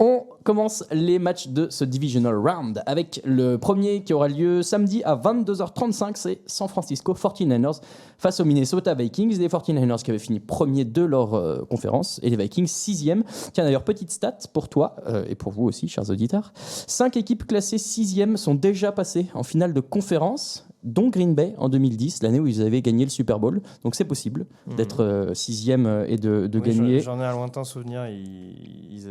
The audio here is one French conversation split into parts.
On commence les matchs de ce Divisional Round avec le premier qui aura lieu samedi à 22h35. C'est San Francisco 49ers face aux Minnesota Vikings. Les 49ers qui avaient fini premier de leur conférence et les Vikings 6e. Tiens d'ailleurs, petite stat pour toi et pour vous aussi, chers auditeurs. 5 équipes classées 6e sont déjà passées en finale de conférence, dont Green Bay en 2010, l'année où ils avaient gagné le Super Bowl. Donc c'est possible d'être 6e et de gagner. J'en ai un lointain souvenir. Ils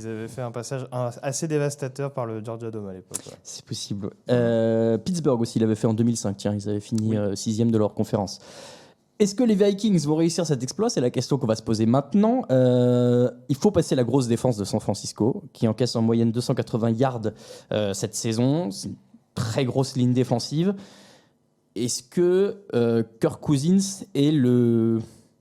avaient fait un passage assez dévastateur par le Georgia Dome à l'époque. Ouais. C'est possible. Pittsburgh aussi l'avait fait en 2005. Tiens, ils avaient fini 6e de leur conférence. Est-ce que les Vikings vont réussir cet exploit ? C'est la question qu'on va se poser maintenant. Il faut passer la grosse défense de San Francisco, qui encaisse en moyenne 280 yards cette saison. C'est une très grosse ligne défensive. Est-ce que Kirk Cousins est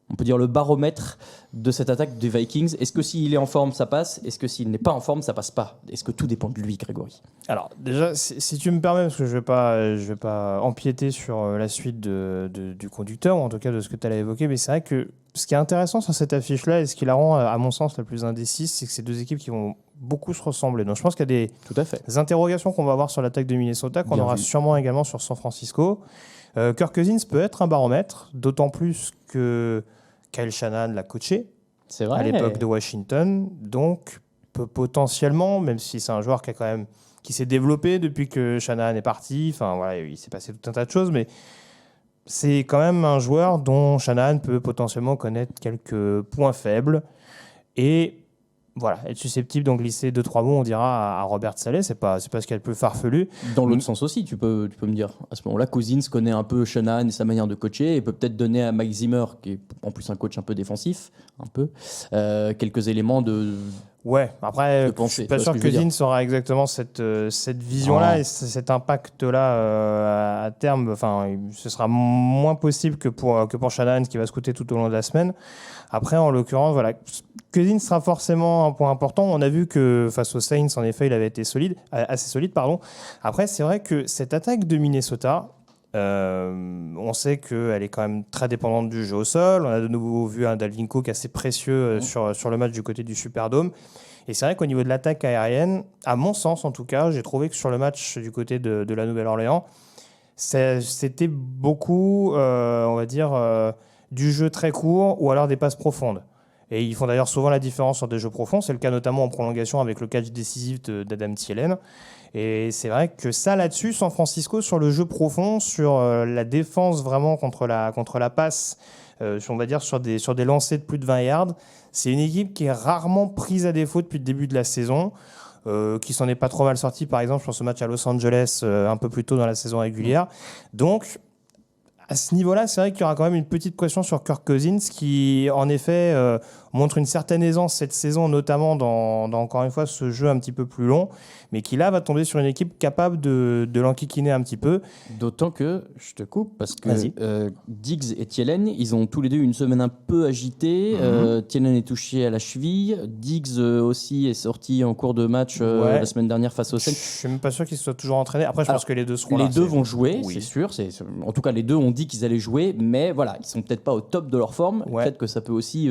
on peut dire le baromètre de cette attaque des Vikings ? Est-ce que s'il est en forme, ça passe ? Est-ce que s'il n'est pas en forme, ça passe pas ? Est-ce que tout dépend de lui, Grégory ? Alors déjà, si tu me permets, parce que je vais pas empiéter sur la suite du conducteur, ou en tout cas de ce que tu allais évoquer, mais c'est vrai que ce qui est intéressant sur cette affiche-là, et ce qui la rend, à mon sens, la plus indécise, c'est que c'est deux équipes qui vont beaucoup se ressembler. Donc je pense qu'il y a des interrogations qu'on va avoir sur l'attaque de Minnesota, qu'on aura sûrement également sur San Francisco. Kirk Cousins peut être un baromètre, d'autant plus que Kyle Shanahan l'a coaché à l'époque de Washington, donc peut potentiellement, même si c'est un joueur qui s'est développé depuis que Shanahan est parti, enfin voilà, il s'est passé tout un tas de choses, mais c'est quand même un joueur dont Shanahan peut potentiellement connaître quelques points faibles et voilà, être susceptible d'en glisser 2-3 mots, on dira, à Robert Saleh, c'est pas ce qu'il y a de plus farfelu. Dans l'autre sens aussi, tu peux me dire. À ce moment-là, Cousins connaît un peu Shanahan et sa manière de coacher et peut peut-être donner à Mike Zimmer, qui est en plus un coach un peu défensif, quelques éléments de... Ouais, après, je suis pas sûr que Cousins aura exactement cette vision-là et cet impact-là à terme. Enfin, ce sera moins possible que pour Shanahan, qui va scouter tout au long de la semaine. Après, en l'occurrence, voilà, Cousins sera forcément un point important. On a vu que face aux Saints, en effet, il avait été assez solide. Après, c'est vrai que cette attaque de Minnesota, on sait qu'elle est quand même très dépendante du jeu au sol. On a de nouveau vu un Dalvin Cook assez précieux sur le match du côté du Superdome. Et c'est vrai qu'au niveau de l'attaque aérienne, à mon sens en tout cas, j'ai trouvé que sur le match du côté de la Nouvelle-Orléans, c'était beaucoup, on va dire, du jeu très court ou alors des passes profondes. Et ils font d'ailleurs souvent la différence sur des jeux profonds. C'est le cas notamment en prolongation avec le catch décisif d'Adam Thielen. Et c'est vrai que ça, là-dessus, San Francisco, sur le jeu profond, sur la défense vraiment contre la passe, on va dire sur des lancers de plus de 20 yards, c'est une équipe qui est rarement prise à défaut depuis le début de la saison, qui s'en est pas trop mal sortie, par exemple, sur ce match à Los Angeles, un peu plus tôt dans la saison régulière. Donc, à ce niveau-là, c'est vrai qu'il y aura quand même une petite pression sur Kirk Cousins qui, en effet, montre une certaine aisance cette saison, notamment dans encore une fois, ce jeu un petit peu plus long, mais qui là va tomber sur une équipe capable de l'enquiquiner un petit peu. D'autant que, je te coupe, parce que Diggs et Thielen, ils ont tous les deux une semaine un peu agitée. Thielen est touché à la cheville. Diggs aussi est sorti en cours de match la semaine dernière face aux Saints. Je suis même pas sûr qu'ils soient toujours entraînés. Après, je pense que les deux seront là. Les deux vont jouer, c'est sûr. En tout cas, les deux ont dit qu'ils allaient jouer, mais voilà, ils sont peut-être pas au top de leur forme. Peut-être que ça peut aussi...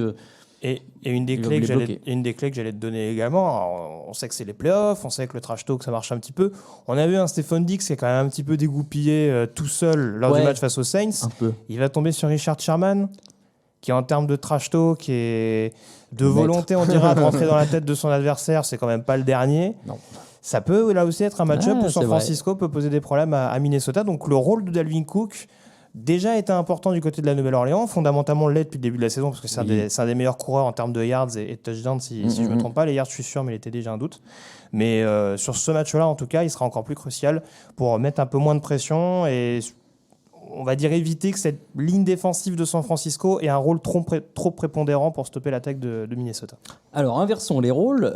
Et une des clés que j'allais te donner également, alors, on sait que c'est les playoffs, on sait que le trash talk ça marche un petit peu. On a vu un Stephon Diggs qui est quand même un petit peu dégoupillé tout seul lors du match face aux Saints. Il va tomber sur Richard Sherman, qui en termes de trash talk et de volonté, on dira, de rentrer dans la tête de son adversaire, c'est quand même pas le dernier. Non. Ça peut là aussi être un match-up où San Francisco peut poser des problèmes à Minnesota. Donc le rôle de Dalvin Cook déjà était important du côté de la Nouvelle-Orléans, fondamentalement l'est depuis le début de la saison, parce que c'est un des meilleurs coureurs en termes de yards et de touchdowns, si je ne me trompe pas. Les yards, je suis sûr, mais il était déjà un doute. Mais sur ce match-là, en tout cas, il sera encore plus crucial pour mettre un peu moins de pression et, on va dire, éviter que cette ligne défensive de San Francisco ait un rôle trop prépondérant pour stopper l'attaque de Minnesota. Alors, inversons les rôles.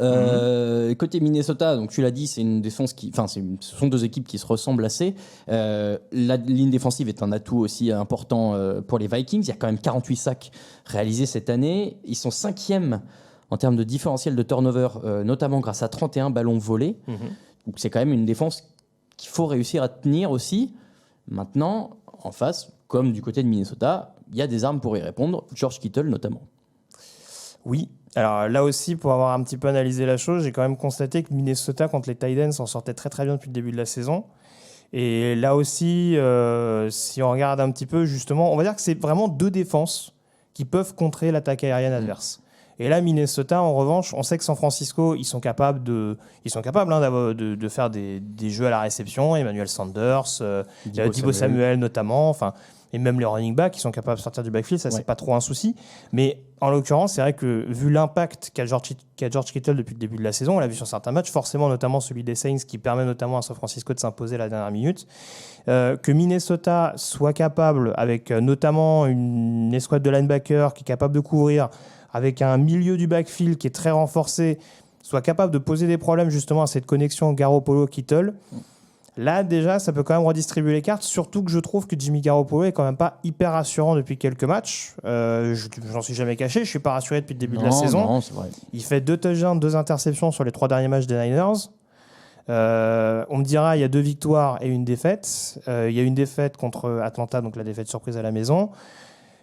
Côté Minnesota, donc tu l'as dit, c'est une défense ce sont deux équipes qui se ressemblent assez. La ligne défensive est un atout aussi important pour les Vikings. Il y a quand même 48 sacs réalisés cette année. Ils sont 5e en termes de différentiel de turnover, notamment grâce à 31 ballons volés. Donc, c'est quand même une défense qu'il faut réussir à tenir aussi. Maintenant, en face, comme du côté de Minnesota, il y a des armes pour y répondre. George Kittle notamment. Oui, Alors là aussi, pour avoir un petit peu analysé la chose, j'ai quand même constaté que Minnesota contre les Titans s'en sortait très très bien depuis le début de la saison. Et là aussi, si on regarde un petit peu, justement, on va dire que c'est vraiment 2 défenses qui peuvent contrer l'attaque aérienne adverse. Et là, Minnesota, en revanche, on sait que San Francisco, ils sont capables de faire des jeux à la réception. Emmanuel Sanders, Deebo Samuel notamment, et même les running backs, ils sont capables de sortir du backfield, ça, c'est pas trop un souci. Mais en l'occurrence, c'est vrai que vu l'impact qu'a George Kittle depuis le début de la saison, on l'a vu sur certains matchs, forcément notamment celui des Saints qui permet notamment à San Francisco de s'imposer à la dernière minute, que Minnesota soit capable, avec notamment une escouade de linebackers qui est capable de couvrir, avec un milieu du backfield qui est très renforcé, soit capable de poser des problèmes justement à cette connexion Garoppolo-Kittle. Là, déjà, ça peut quand même redistribuer les cartes, surtout que je trouve que Jimmy Garoppolo est quand même pas hyper rassurant depuis quelques matchs. J'en suis jamais caché, je suis pas rassuré depuis le début de la saison. Non, c'est vrai. Il fait 2 touchdowns, 2 interceptions sur les 3 derniers matchs des Niners. On me dira, il y a 2 victoires et une défaite. Il y a une défaite contre Atlanta, donc la défaite surprise à la maison.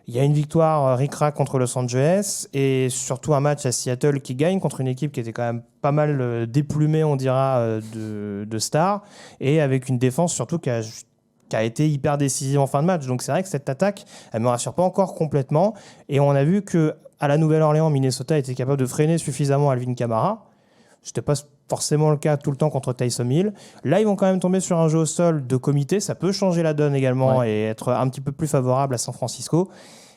Il y a une victoire ric-rac contre Los Angeles et surtout un match à Seattle qui gagne contre une équipe qui était quand même pas mal déplumée, on dira, de stars, et avec une défense surtout qui a été hyper décisive en fin de match. Donc c'est vrai que cette attaque, elle me rassure pas encore complètement. Et on a vu qu'à la Nouvelle-Orléans, Minnesota était capable de freiner suffisamment Alvin Kamara. C'était pas forcément le cas tout le temps contre Taysom Hill. Là, ils vont quand même tomber sur un jeu au sol de comité. Ça peut changer la donne également et être un petit peu plus favorable à San Francisco.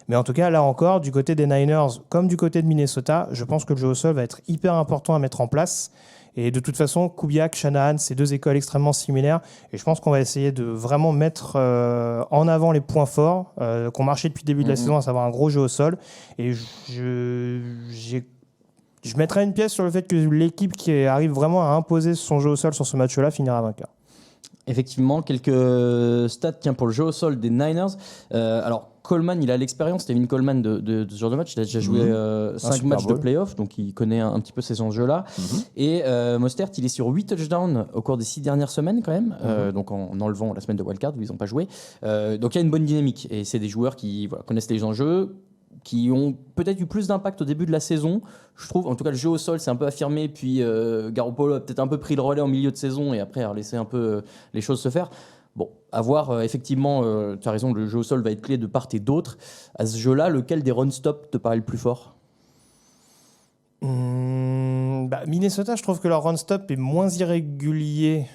Mais en tout cas, là encore, du côté des Niners comme du côté de Minnesota, je pense que le jeu au sol va être hyper important à mettre en place. Et de toute façon, Kubiak, Shanahan, c'est 2 écoles extrêmement similaires. Et je pense qu'on va essayer de vraiment mettre en avant les points forts qu'on marchait depuis le début de la saison, à savoir un gros jeu au sol. Et je mettrai une pièce sur le fait que l'équipe qui arrive vraiment à imposer son jeu au sol sur ce match-là finira vainqueur. Effectivement, quelques stats pour le jeu au sol des Niners. Alors, Coleman, il a l'expérience, Tevin Coleman, de ce genre de match. Il a déjà joué 5 matchs de playoff, donc il connaît un petit peu ces enjeux-là. Et Mostert, il est sur 8 touchdowns au cours des 6 dernières semaines, quand même, donc en enlevant la semaine de wildcard où ils n'ont pas joué. Donc il y a une bonne dynamique. Et c'est des joueurs qui connaissent les enjeux, qui ont peut-être eu plus d'impact au début de la saison, je trouve. En tout cas, le jeu au sol s'est un peu affirmé, puis Garoppolo a peut-être un peu pris le relais en milieu de saison et après a laissé un peu les choses se faire. Bon, à voir, effectivement, tu as raison, le jeu au sol va être clé de part et d'autre. À ce jeu-là, lequel des run-stop te paraît le plus fort ? Minnesota, je trouve que leur run-stop est moins irrégulier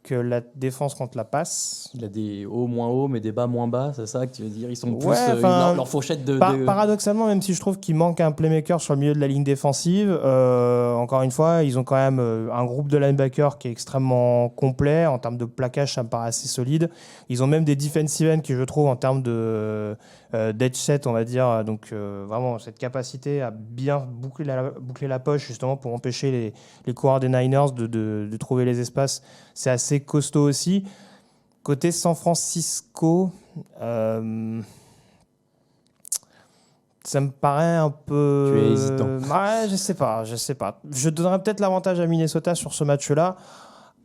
que la défense contre la passe. Il a des hauts moins hauts, mais des bas moins bas, c'est ça que tu veux dire ? Ils sont plus leur fourchette de... Paradoxalement, même si je trouve qu'il manque un playmaker sur le milieu de la ligne défensive, encore une fois, ils ont quand même un groupe de linebackers qui est extrêmement complet. En termes de plaquage, ça me paraît assez solide. Ils ont même des defensive ends qui, je trouve, en termes d'edge set, on va dire, donc vraiment cette capacité à bien boucler la poche, justement, pour empêcher les coureurs des Niners de trouver les espaces. C'est assez costaud aussi. Côté San Francisco, ça me paraît un peu... Tu es hésitant. Ouais, je sais pas. Je donnerais peut-être l'avantage à Minnesota sur ce match-là.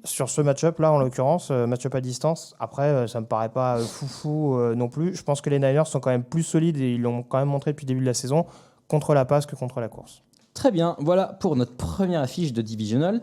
Sur ce match-up-là, en l'occurrence, match-up à distance. Après, ça me paraît pas foufou non plus. Je pense que les Niners sont quand même plus solides et ils l'ont quand même montré depuis le début de la saison contre la passe que contre la course. Très bien, voilà pour notre première affiche de Divisional.